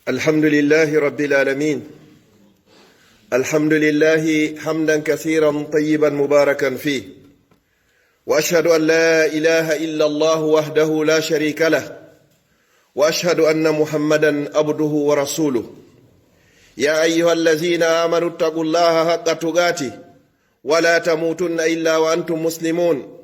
الحمد لله رب العالمين. الحمد لله حمدا كثيرا طيبا مباركا فيه، وأشهد أن لا إله إلا الله وحده لا شريك له، وأشهد أن محمدا عبده ورسوله. يا أيها الذين آمنوا اتقوا الله حق تقاته ولا تموتن إلا وأنتم مسلمون.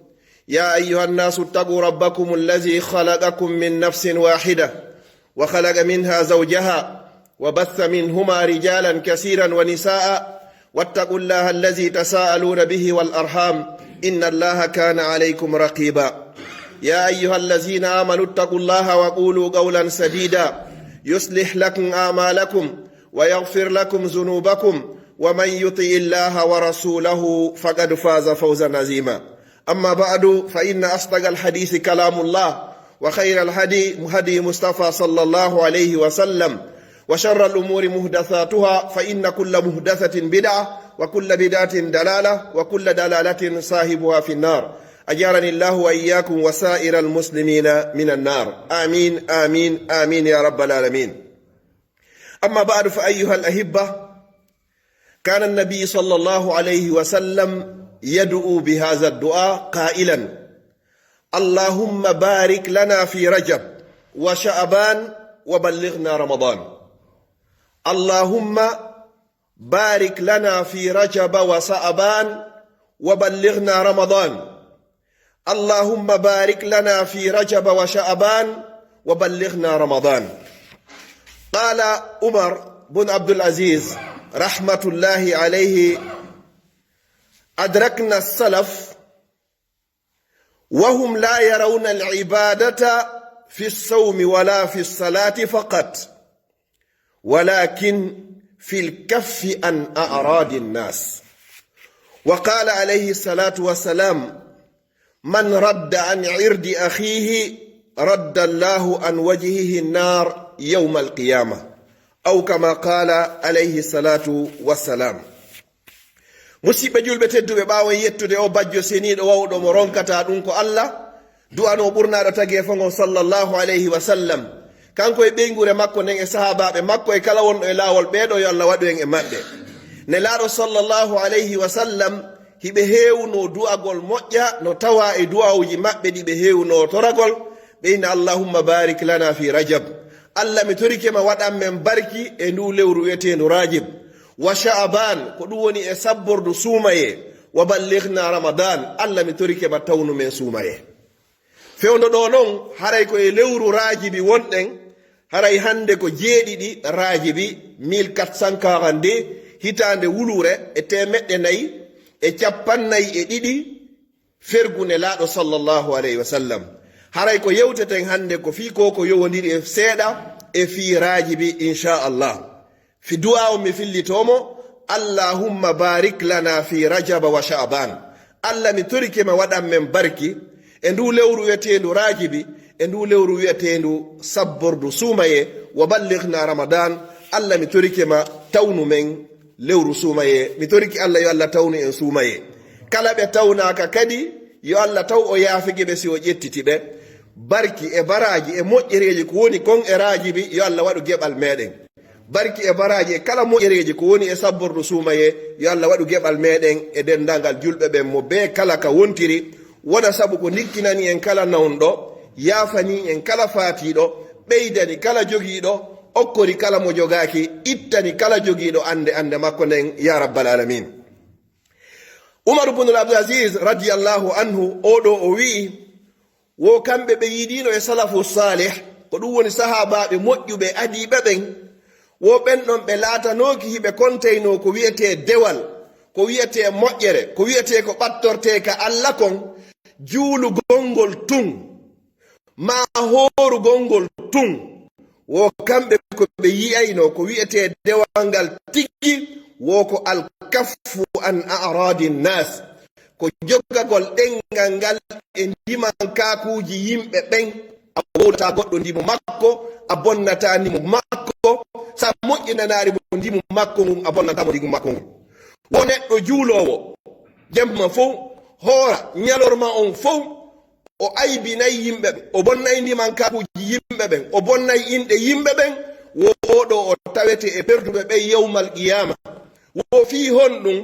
يا أيها الناس اتقوا ربكم الذي خلقكم من نفس واحدة وخلق منها زوجها وبث منهما رجالا كثيرا ونساء، واتقوا الله الذي تساءلون به والأرحام إن الله كان عليكم رقيبا. يا أيها الذين آمنوا اتقوا الله وقولوا قولا سديدا يصلح لكم أعمالكم ويغفر لكم ذنوبكم، ومن يطع الله ورسوله فقد فاز فوزا عظيما. أما بعد، فإن أصدق الحديث كلام الله، وخير الهدي هدي مصطفى صلى الله عليه وسلم، وشر الأمور محدثاتها، فإن كل محدثة بدعة وكل بدعة دلالة وكل دلالة صاحبها في النار. أجارني الله وإياكم وسائر المسلمين من النار. آمين آمين آمين يا رب العالمين. أما بعد، فأيها الأحبة، كان النبي صلى الله عليه وسلم يدعو بهذا الدعاء قائلا: اللهم بارك لنا في رجب وشعبان وبلغنا رمضان. اللهم بارك لنا في رجب وشعبان وبلغنا رمضان. اللهم بارك لنا في رجب وشعبان وبلغنا رمضان. قال عمر بن عبد العزيز رحمة الله عليه: أدركنا السلف وهم لا يرون العبادة في الصوم ولا في الصلاة فقط، ولكن في الكف عن أعراض الناس. وقال عليه الصلاة والسلام: من رد عن عرض أخيه رد الله عن وجهه النار يوم القيامة، أو كما قال عليه الصلاة والسلام. musidɓe julɓe tedduɓe, ɓaawo yettude o bajjo seniiɗo wawɗo mo ronkata ɗum ko Allah, du'ano ɓurnaɗo tagi fongon sallallahu alayhi wa sallam, kanko e ɓeygure makko nden e sahabaɓe makko e kala wonɗo e laawol ɓeeɗo, yo Allah waɗu en e maɓɓe. Ne laaɗo sallallahu alayhi wa sallam hiɓe heewno du'agol moƴƴa no tawa e du'awuji maɓɓe ɗi ɓe heewno toragol. ɓeyna allahumma barik lana fi rajab, Allah mi torikema waɗan men barki e ndu lewru wiyetendu rajib. wa sha'ban, ko ɗum woni e sabbordu suumaye. wa ballighna ramadan, Allah mi torikema tawnu men suumaye. fewndo ɗo noon haray ko e lewru rajibi wonɗen, haray hande ko jeeɗiɗi rajibi 1442 hitande wulure e 452 fergune laaɗo sallallahu alayhi wa sallam. haray ko yewteten hande ko fii ko yowondiri e seeɗa e fii rajibi inchallah. fi du'a o mi fillitomo: allahumma barik lana fi rajaba wa sha'ban. Allah mi torikema waɗan men barki e ndu lewru wiyetendu rajibi, e ndu lewru wiyetendu sabbordu suumaye. wa ballighna ramadan, Allah mi torikema tawnu men lewru suumaye. mi toriki Allah yo Allah tawnu en suumaye. kala ɓe tawnaka kadi yo Allah taw o yaafigiɓe si o ƴettitiɓe. barki e baraji e moƴƴereji ko woni kon e rajibi, yo Allah waɗu geɓal meɗen. barki e baraji e kala moƴƴereji ko woni e sabbordu suumaye, yo Allah waɗu geɓal meɗen e dendagal julɓe ɓen mo be kala ka wontiri. wona sabu ko nikkinani en kala nawnɗo, yaafani en kala faatiɗo, ɓeydani kala jogiiɗo, okkori kala mo jogaaki, ittani kala jogiiɗo ande makko nden, ya rabbal alamin. Umar ibn Abdulaziz radiyallahu anhu oɗo o wi'i: wo kamɓe ɓe yiɗino e salafu salih, ko ɗum woni sahabaɓe moƴƴuɓe adiɓe ɓen, wo ɓen ɗon ɓe laatanoki hiɓe konteyno ko wiyete dewal, ko wiyete moƴƴere, ko wiyete ko ɓattorte ka Allah kon, juulu gongol tun ma hooru gongol tun. wo kamɓe ko ɓe yiyayno ko wiyete dewal ngal tiggi, wo ko alkaffu an a'radi nnas, ko joggagol ɗengal ngal e ndimankakuji yimɓe ɓen. a wowta goɗɗo ndimo makko, a bonnata ndimo makko, sa moƴƴinanari mo ndimu makko ngun, a bonnatamo ndimu makko ngun. wo neɗɗo juulowo jemma fof, hoora ñalorma on fof, o aybinayi yimɓe ɓen, o bonnayi ndimankakuji yimɓe ɓen, o bonnayi inɗe yimɓe ɓen, woɗo o tawete e perduɓe ɓe yawmal qiyama wo fi honɗum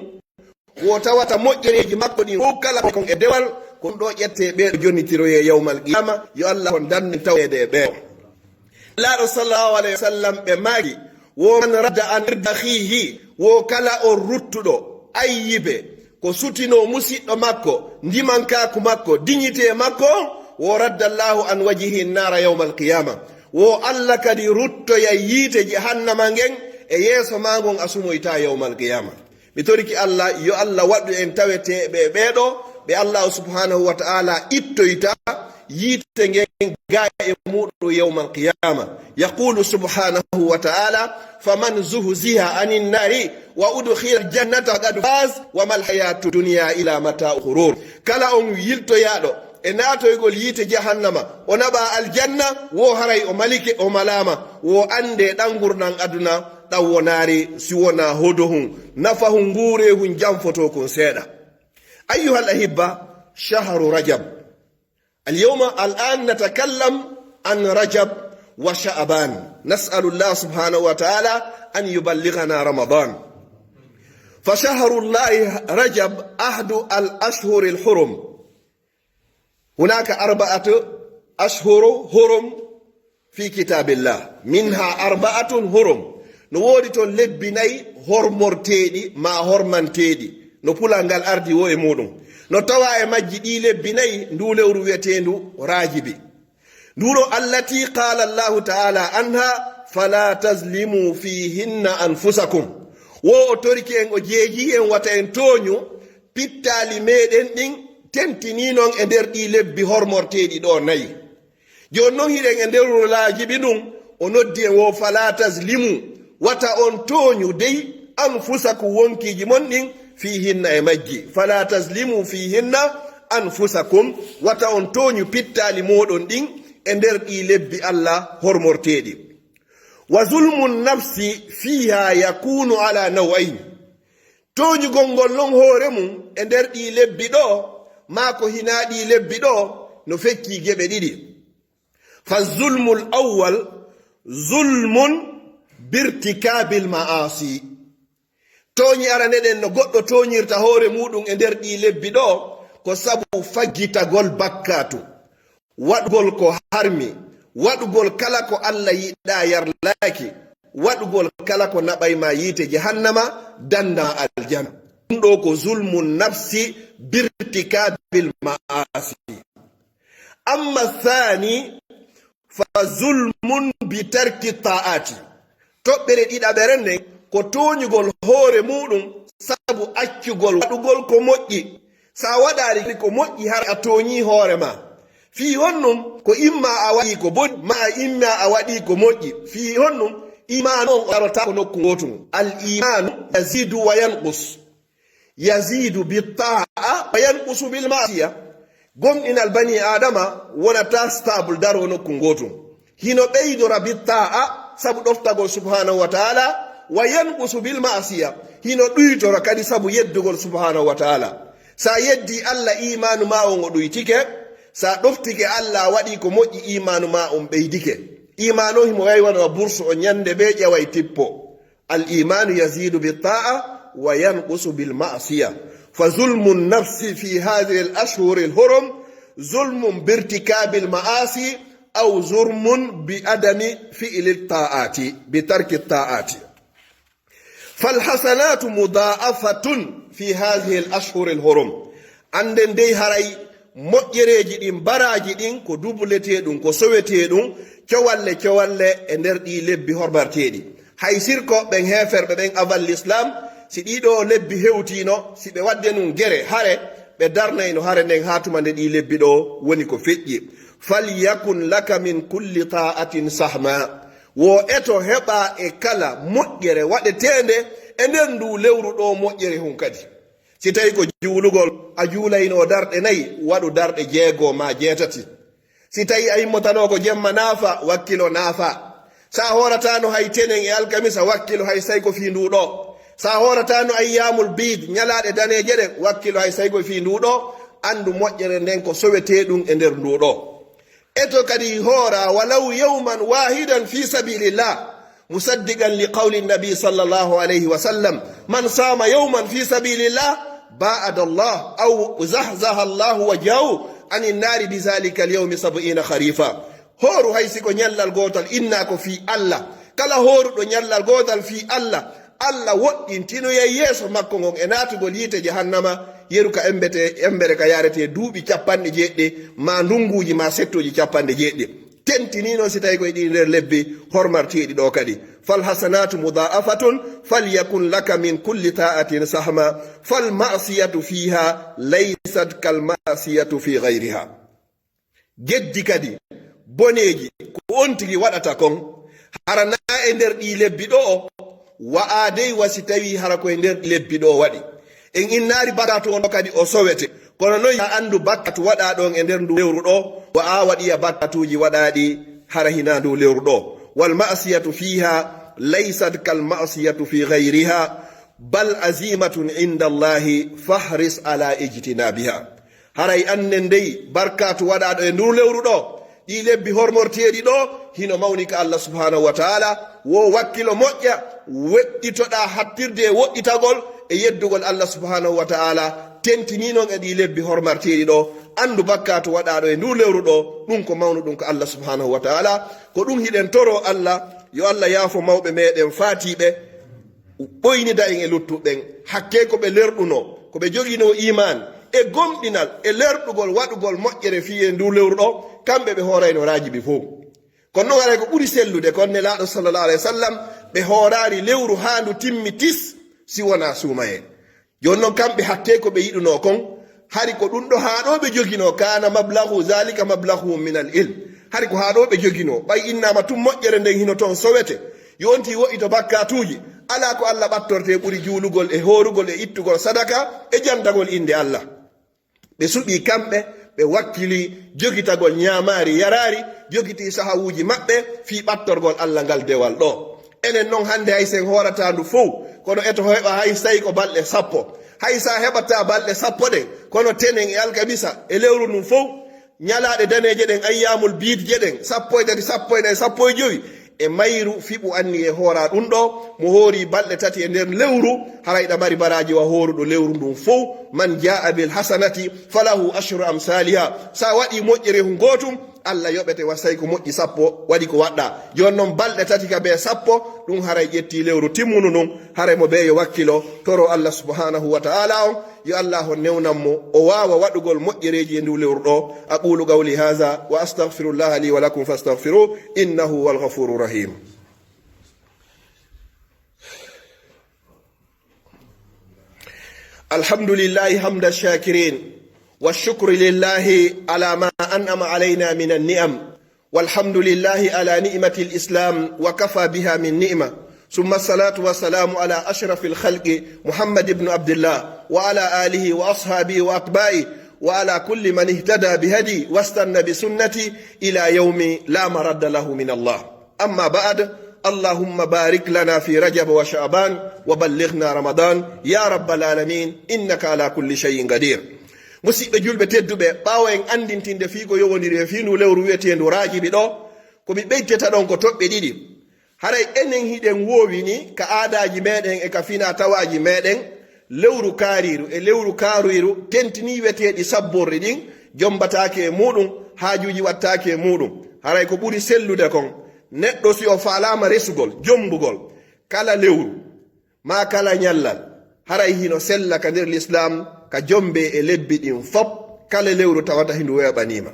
wo tawata moƴƴereji makko ɗin fof kala kon e dewal kon ɗo ƴette ɓeɗo jonnitiroye yawmal qiyama yo allah on danni tawede e ɓeɗo laaɗo sallallahu alayhi wa sallam ɓe maagi wo man radda an irda akhihi wo kala on ruttuɗo ayyibe ko sutino musidɗo makko ndimankaku makko dignité makko wo radda allahu an wajihi nara yawma alqiyama wo allah kadi ruttoya yiite jahannama ngen e yeeso magon asumoyta yawma alqiyama mi toriki allah yo allah waɗɗu en taweteɓe ɓeɗo ɓe allahu subhanahu wa ta'ala ittoyta yiite ngen ga e muɗum yawma alqiyama yaqulu subhanahu wa ta'ala faman zuhziha anin nari wa udkhila jannata qad faz wa mal hayatu dunya ila mata'u ghurur kala on yiltoyaɗo e natoygol yiite jahannama o naɓa aljanna wo haray o malike o malama wo ande ɗan gurnan aduna ɗan wonari si wona hodo hun nafa hun ngure hun jamfoto kon seeɗa أيها الأحبة شهر رجب اليوم الآن نتكلم عن رجب وشعبان نسأل الله سبحانه وتعالى أن يبلغنا رمضان فشهر الله رجب أحد الأشهر الحرم هناك 4 أشهر حرم في كتاب الله منها 4 حرم نوديتون لبناي هرمورتيدي ما هرمانتيدي no pulangal ardi wo e muɗum no tawa e majji ɗi lebbi nayi ndu lewru wiyetendu rajibi nduɗo allati qala allahu ta'ala anha fala tazlimu fihinna anfusakum wo o toriki en o jeeji en wata en toñu pittali meɗen ɗin tentini non e nder ɗi lebbi hormorteɗi ɗo nayi joni noon hiɗen e nder rajibi ɗum o noddi en wo fala tazlimu wata on toñu dey anfusakum wonkiji mon ɗin fihinna e majji fala tazlimu fihinna anfusakum wata on toñu pittali moɗon ɗin e nder ɗi lebbi allah hormorteɗi wa zulmu nafsi fiha yakunu ala nawayn toñugol ngol non hoore mum e nder ɗi lebbi ɗo ma ko hina ɗi lebbi ɗo no fekki geɓe ɗiɗi fa zulmu l awwal zulmun birtikabil ma'asi toñi araneɗen no goɗɗo toñirta hoore muɗum e nder ɗi lebbi ɗo ko sabu faggitagol bakkatu waɗugol ko harmi waɗugol kala ko allah yiɗa yarlaki waɗugol kala ko naɓayma yiite jahannama danda aljana ɗum ɗo ko zulmu nafsi birtikabil ma'asi amma thani fa zulmun bitarki ta'ati toɓɓere ɗiɗaɓere nden ko toñugol hoore muɗum sabu accugol waɗugol ko moƴƴi sa waɗari ko moƴƴi har a toñi hoore ma fi honnum ko imma a waɗi ko boni ma imma a waɗi ko moƴƴi fi honnum imanu on arata ko nokku gotum al imanu yazidu wa yanqus yazidu bitta'a wa yanqusu bil ma'siya gomɗinal bani adama wonata stable daro nokku gotum hino ɓeydora bitta'a sabu ɗoftagol subhanahu wa ta'ala wa yanqusu bil ma'siya hino ɗuytora kadi sabu yeddugol subhanahu wa ta'ala sa yeddi allah imanu ma on o ɗuytike sa ɗoftike allah waɗi ko moƴƴi imanu ma on ɓeydike imanu o himo waywanowa bourse o ñande ɓe ƴeway tippo al imanu yazidu bitta'a wa yanqusu bil ma'siya fa zulmu nafsi fi hadhihi al ashhur al hurum zulmun birtikabi al ma'asi aw zulmun bi adami fi'li al ta'ati bi tarki al ta'ati فالحسنات مضاعفة في هذه الأشهر الحرم عندن دي هراي moƴƴereji ɗin baraji ɗin ko dubleteɗum ko soweteɗum cowalle e nder ɗi lebbi hormarteɗi hay sirko ɓen heferɓe ɓen aval l'islam si ɗiɗo lebbi hewtino si ɓe wadde num gere hare ɓe darnayno hare nden ha tuma nde ɗi lebbi ɗo woni ko feƴƴi falyakun laka min kulli ta'atin sahma wo eto heɓa e kala moƴƴere waɗetende e nder ndu lewru ɗo moƴƴere hun kadi si tawi ko juulugol a juulayno darɗe 4 waɗu darɗe 6 ma 7 si tawi a yimmotanoko jemma naafa wakkilo naafa sa horatano hay tenen e alkamisa wakkilo hay say ko fi nduɗo sa horatano ayyamul bid ñalaɗe daneje ɗen wakkilo hay say ko fi nduɗo andu moƴƴere nden ko soweteɗum e nder nduɗo eto kadi hoora walaw yawman wahidan fi sabilillah مصدقا لقول النبي صلى الله عليه وسلم من صام يوما في سبيل الله باعد الله أو زحزح الله وجهه عن النار بذلك اليوم 70 خريفا. هورو هايسيكو نيالال غوتال إناكو في الله kala horuɗo ñallal godal fi allah allah woɗɗintino yeeso makko ngon e natugol yiite jahannama yeru ka embere ka yarete duuɓi 90 ma ndunguji ma settoji 90 tentinino si tawi koye ɗi nder lebbi hormarteɗi ɗo kadi falhasanatu mudaafatun falyakun laka min kulli ta'atin sahma falmasiyatu fiha laysat kalmasiyatu fi gayriha. geddi kadi boneji ko on tigi waɗata kon harana e nder ɗi lebbi ɗo o wa'adey wasi tawi hara koye nder lebbi ɗo waɗi en innari bakkatu on kadi o sowete kono noon ya andu bakkatu waɗa ɗon e nder ndu lewru ɗo wa'a waɗiya bakkatuji waɗaɗi hara hina ndu lewru ɗo. wal ma'siyatu fiha laysat kal ma'siyatu fi ghayriha bal azimatun inda allahi fahris ala ijtinabiha. haray annen dey barkatu waɗaɗo e ndu lewru ɗo ɗi lebbi hormorteɗi ɗo hino mawni ka Allah subhanahu wa ta'ala wo wakkilo moƴƴa weɗɗitoɗa hattirde e woɗɗitagol e yeddugol Allah subhanahu wa ta'ala tentininon e ɗi lebbi hormarteɗi ɗo andu bakkatu waɗaɗo e ndu lewru ɗo ɗum ko mawnu ɗum ko Allah subhanahu wa ta'ala ko ɗum hiɗen toro Allah yo Allah yaafo mawɓe meɗen faatiɓe ɓoynida en e luttuɓen hakke ko ɓe lerɗuno ko ɓe jogino iman e gomɗinal e lerɗugol waɗugol moƴƴere fiye ndu lewru ɗo kamɓe ɓe hoorayno raajiɓe fof kono noon aray ko ɓuri sellude kono nelaaɗo sallallahu alayhi wa sallam ɓe hoorari lewru haandu timmi tis si wona suumaye joni noon kamɓe hakke ko ɓe yiɗuno kon hari ko ɗum ɗo haaɗo ɓe jogino kana mablahu zalika mablahu min al ilm hari ko haaɗo ɓe jogino ɓay innama tum moƴƴere nden hino toon sowete yonti woɗɗito bakkatuji ala ko Allah ɓattorte ɓuri juulugol e hoorugol e ittugol sadaka e jandagol inde Allah ɓe suɓi kamɓe ɓe wakkili jogitagol ñaamaari yaraari jogiti sahawuji maɓɓe fii ɓattorgol Allah ngal dewal ɗo. enen noon hannde hay sen hoorata ndu fof kono eto heɓa hay sayi ko balɗe 10 hay sa heɓata balɗe 10 ɗen kono tenen e alkamisa e lewru ndun fof ñalaaɗe daneeje ɗen ayyamul biidje ɗen 13 14 15 e mayru fiɓu anni e hoora ɗum ɗo mo hoori balɗe 3 e nder lewru harayɗa mari baraji wa hooruɗo lewru ndun fof man jaa bil hasanati falahu ashru amsaliha sa waɗi moƴƴere hu gotum Allah yoɓete wasay ko moƴƴi 10 waɗi ko waɗɗa joni noon balɗe 3 ka be 10 ɗum haray ƴetti lewru timmunu nun haray mo ɓe yo wakkilo toro Allah subhanahu wa ta'ala on yo Allah o newnanmo o wawa waɗugol moƴƴereji e ndu lewru ɗo aqulu qawli hadha wa astaghfirullah li wa lakum fastaghfiruh innahu huwal ghafurur rahim. alhamdulillahi hamda shakirin والشكر لله على ما أنعم علينا من النعم والحمد لله على نعمة الإسلام وكفى بها من نعمة ثم الصلاة والسلام على أشرف الخلق محمد بن عبد الله وعلى آله وأصحابه وأتباعه وعلى كل من اهتدى بهدي واستنى بسنتي إلى يوم لا مرد له من الله. أما بعد اللهم بارك لنا في رجب وشعبان وبلغنا رمضان يا رب العالمين إنك على كل شيء قدير. musidɓe julɓe tedduɓe ɓaawo en andintinde fii ko yowondiri e fiindu lewru wiyetendu raajiɓi ɗo komi ɓeyteta ɗon ko toɓɓe ɗiɗi haray enen hiɗen woowi ni ka aadaji meɗen e ka fina tawaji meɗen lewru kaariru e lewru kaariru tentini weteɗi sabborri ɗin jombatake e muɗum haajuji wattake e muɗum haray ko ɓuri sellude kon neɗɗo si o faalama resugol jombugol kala lewru ma kala ñallal haray hino sella ka nder l'islam ka jombe e lebbi ɗin fop kala lewru tawata hindu weɓanima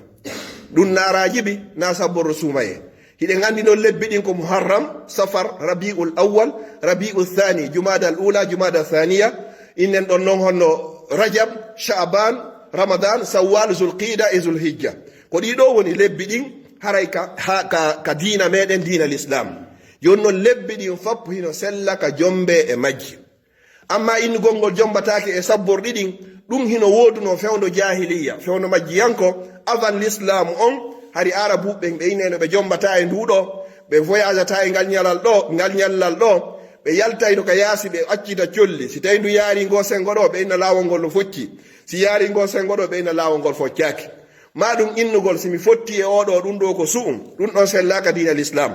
ɗum naarajiɓi na sabborro suumaye hiɗen andi noon lebbi ɗin ko muharram safar rabiul awwal rabiul thani jumada al ula jumada thaniya innen ɗon noon honno rajab sha'ban ramadan sawwal zulqida e zulhijja ko ɗiɗo woni lebbi ɗin haray ka diina meɗen diina l'islam joni noon lebbi ɗin fop hino sella ka jombe e majji amma innugol ngol jombatake e sabborɗi ɗin ɗum hino woduno fewndo jahiliya fewndo majjiyanko avant l'islam on hari arabuɓe ɓe ineno ɓe jombata e nduɗo ɓe voyageata e ngal ñallal ɗo ɓe yaltayno ka yaasi ɓe accita colli si tawi ndu yaari ngo sengo ɗo ɓe inna laawol ngol no focci si yaari ngo sengo ɗo ɓe inna laawol ngol foccaki ma ɗum innugol simi fotti e oɗo ɗum ɗo ko su'um ɗum ɗon sellaka dina l'islam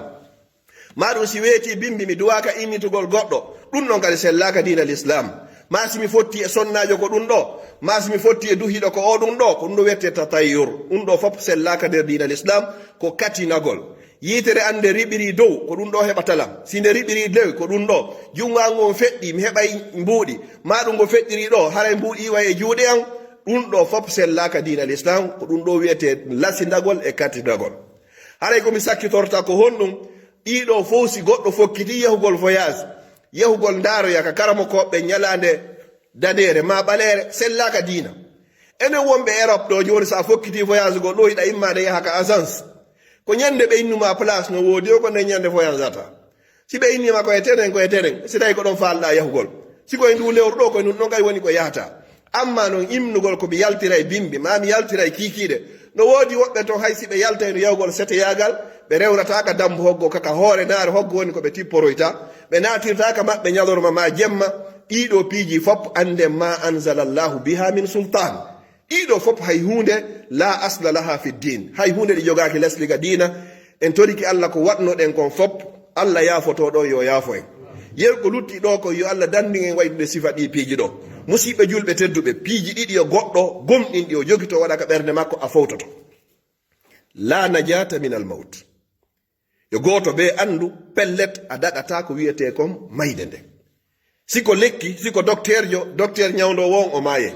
maɗum si weeti bimbi mi duwaka innitugol goɗɗo ɗum ɗon kadi sellaka dina l'islam ma simi fotti e sonnajo ko ɗum ɗo ma simi fotti e duhiɗo ko o ɗum ɗo ko ɗum ɗo wiyete tatayyur ɗum ɗo fof sellaka nder dina l'islam ko katinagol yitere ande riɓiri dow ko ɗum ɗo heɓatalam si nde riɓiri lew ko ɗum ɗo jungango feɗɗi mi heɓay mbuuɗi maɗum ngo feɗɗiri ɗo haray mbuuɗi iwa e juuɗe am ɗum ɗo fof sellaka dina l'islam ko ɗum ɗo wiyete lasinagol e katinagol haray komi sakkitorta ko honɗum ɗiɗo fof si goɗɗo fokkiti yahugol voyage yahugol ndaroya ka karamo koɓɓe ñalande dadere ma ɓalere sellaka dina enen wonɓe Europe ɗo joni sa fokkiti voyage go ɗo yiɗa immade yaha ka agence ko ñande ɓe innuma place no woodi o ko nde ñande voyage ata si ɓe innima koye tenen si tawi ko ɗon falɗa yahugol si koye ndu lewru ɗo koye ɗum ɗon kay woni ko yahata amma noon imnugol komi yaltira e bimbi ma mi yaltira e kikiɗe no woodi woɓɓe toon hay si ɓe yalta no yahugol seteyagal ɓe rewrataka dambo hoggo kaka hoore naare hoggo woni ko ɓe tipporoyta ɓe natirtaka maɓɓe ñalorma ma jemma ɗiɗo piiji fof ande ma anzalallahu biha min sultan ɗiɗo fof hay hunde la asla laha fi din hay hunde ɗi jogaki lesliga dina en toriki Allah ko waɗnoɗen kon fof Allah yaafoto ɗon yo yaafo en yerko lutti ɗo ko yo Allah dandi en waydude sifa ɗi piiji ɗo musidɓe julɓe tedduɓe piiji ɗiɗi yo goɗɗo gomɗinɗi o jogito waɗa ka ɓernde makko a fawtoto la najata min al maut yo goto be andu pellet a daɗata ko wiyete kon mayde nde siko lekki siko docteur ñawdo won o maaye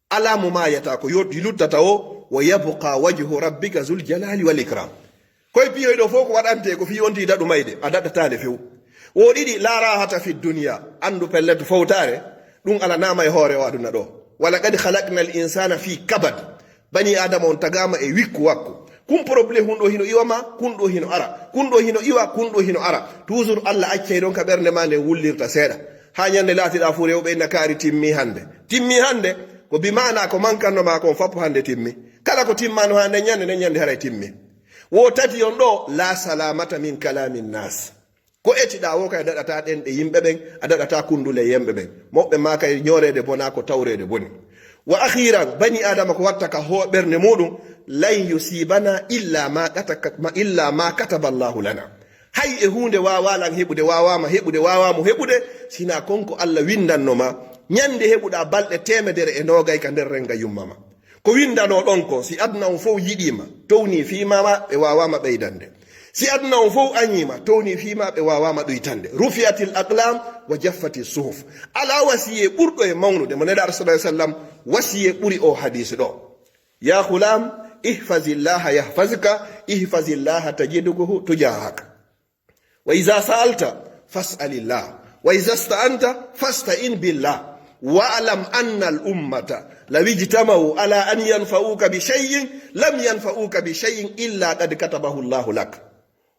ala mo mayata ko luttata o wa yabqa wajhu rabbika zul jalali wal ikram koye piyoyɗo fof ko waɗante ko fi onti daɗu mayde a daɗatande few wo ɗiɗi la rahata fi dunia andu pellet fawtare ɗum ala nama e hoore o aduna ɗo wala qad khalaqna al insana fi kabad bani adama on tagama e wikku wakku kum probléme hunɗo hino iwama kunɗo hino ara kunɗo hino iwa kunɗo hino ara toujours Allah accay ɗon ka ɓernde ma nde wullirta seeɗa ha ñande laatiɗa fu rewɓe nakari timmi hande ko bimana ko mankannoma kon fappo hande timmi kala ko timmano ha ñande haray timmi wo tati on ɗo la salamata min kalamin nas ko etiɗa wo kay daɗata ɗenɗe yimɓe ɓen a daɗata kundule yemɓe ɓen moɓɓe ma kay ñorede bona ko tawrede boni wa akhiran bani adama ko watta ka ho ɓernde muɗum lan yusibana illa ma kataba Allahu lana hay e hunde wawalan wawamo heɓude sina konko Allah windannoma ñande heɓuɗa balɗe 120 ka nder renga yummama ko windano ɗon ko si aduna on fof yiɗima towni fimama ɓe wawama ɓeydande si aduna on fof añima towni fima ɓe wawama ɗoytande rufiyatil aqlam wa jaffati suhuf ala wasiye ɓurɗo e mawnude mo neɗa rasulullah sallam wasiye ɓuri o hadise ɗo ya hulam ihfazillaha yahfazka ihfazillaha tajiduhu tujahaka wa iza sa'alta fas'alillah wa iza sta'anta fasta'in billah wa'lam anna al-ummata law ijtama'u ala an yanfa'uka bi shay'in lam yanfa'uka bi shay'in illa qad katabahu Allahu lak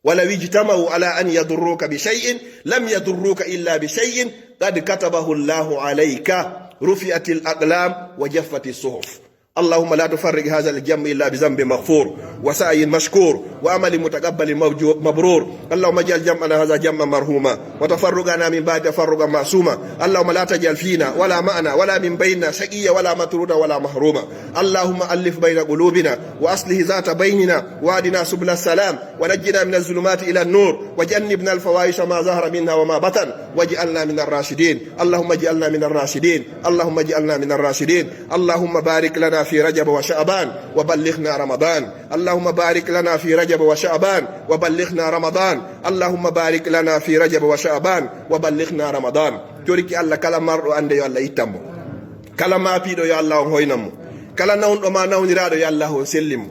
wa law ijtama'u ala an yadurruka bi shay'in lam yadurruka illa bi shay'in qad katabahu Allahu alayka rufi'atil aqlam wa jaffatis suhuf اللهم لا تفرق هذا الجم إلا بذنب مغفور وسعي مشكور وعمل متقبل مبرور اللهم اجعل جمعنا هذا جمعا مرحوما وتفرقنا من بعد تفرقا معصوما اللهم لا تجعل فينا ولا معنا ولا من بيننا شقيا ولا مطرودا ولا محروما اللهم ألف بين قلوبنا وأصله ذات بيننا وادنا سبل السلام ونجنا من الظلمات إلى النور وجنبنا الفواحش ما ظهر منها وما بطن واجعلنا من الراشدين اللهم اجعلنا من الراشدين اللهم اجعلنا من الراشدين اللهم بارك لنا في رجب وشعبان وبلغنا رمضان اللهم بارك لنا في رجب وشعبان وبلغنا رمضان اللهم بارك لنا في رجب وشعبان وبلغنا رمضان توريكي الله كلا مرء عنده يا الله يتمو كلا ما بيدو يا الله هوينمو كلا نون ما نونيرادو يا الله سلم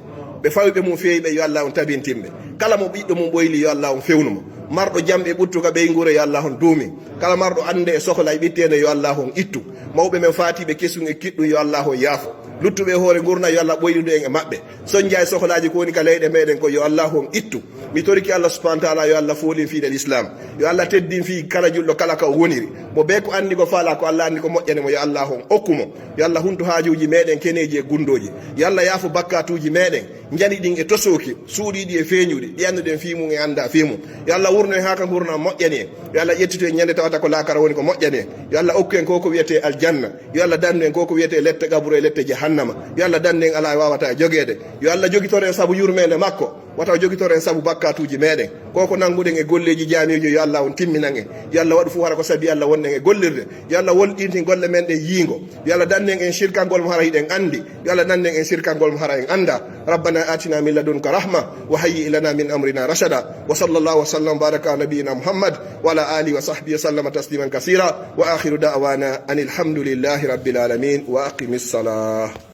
بفاوي مو فيبه يا الله تابينتيمbe kala mo ɓiɗɗo mum ɓoyli yo Allah on fewnumo marɗo jamɓe ɓuttuka ɓe ngure yo Allah on duumi kala marɗo ande e sohla e ɓittede yo Allah on ittu mawɓe men fatiɓe kesum e kiɗɗum yo Allah on yaafo luttuɓe hoore gurna yo Allah ɓoylidu en e maɓɓe soñdia e sohlaji ko woni ka leyɗe meɗen ko yo Allah on ittu mi toriki Allah subhanahu wa ta'ala yo Allah foolin fiiɗe l'islam yo Allah teddin fi kala julɗo kala ka o woniri mo be ko andi ko faala ko Allah andi ko moƴƴane mo yo Allah on okkumo yo Allah huntu haajuji meɗen keneji e gundoji yo Allah yaafo bakkatuji meɗen jani ɗin e tosoki suuɗiɗi e feeñuɗi ɗi anduɗen fimum e anda fimum yo Allah wurno en ha ka gurna moƴƴani en yo Allah ƴettito en ñande tawata ko lakara woni ko moƴƴani en yo Allah okku en koko wiyete aljanna yo Allah dandu en koko wiyete lette gaburo e lette jahannama yo Allah dandu en ala wawata jogede yo Allah jogitore en saabu yurmede makko wata jogitoren sabu bakkatuji meɗen koko nanguɗen e golleji jamijo yo Allah on timminan en yo Allah waɗu fu wara ko saabi Allah wonnen e gollirde yo Allah wolɗintin golle men ɗe yiingo yo Allah dannen en shirkangol mo hara hiɗen andi yo Allah dannen en shirkangol mo hara en anda rabbana atina min ladunka rahma wa hayyi lana min amrina rashada wa sallallahu wa sallam baraka ala nabiyyina muhammad wa ala alihi wa sahbihi sallama tasliman kasira wa akhiru da'wana anil hamdulillahi rabbil alamin wa aqimis salah.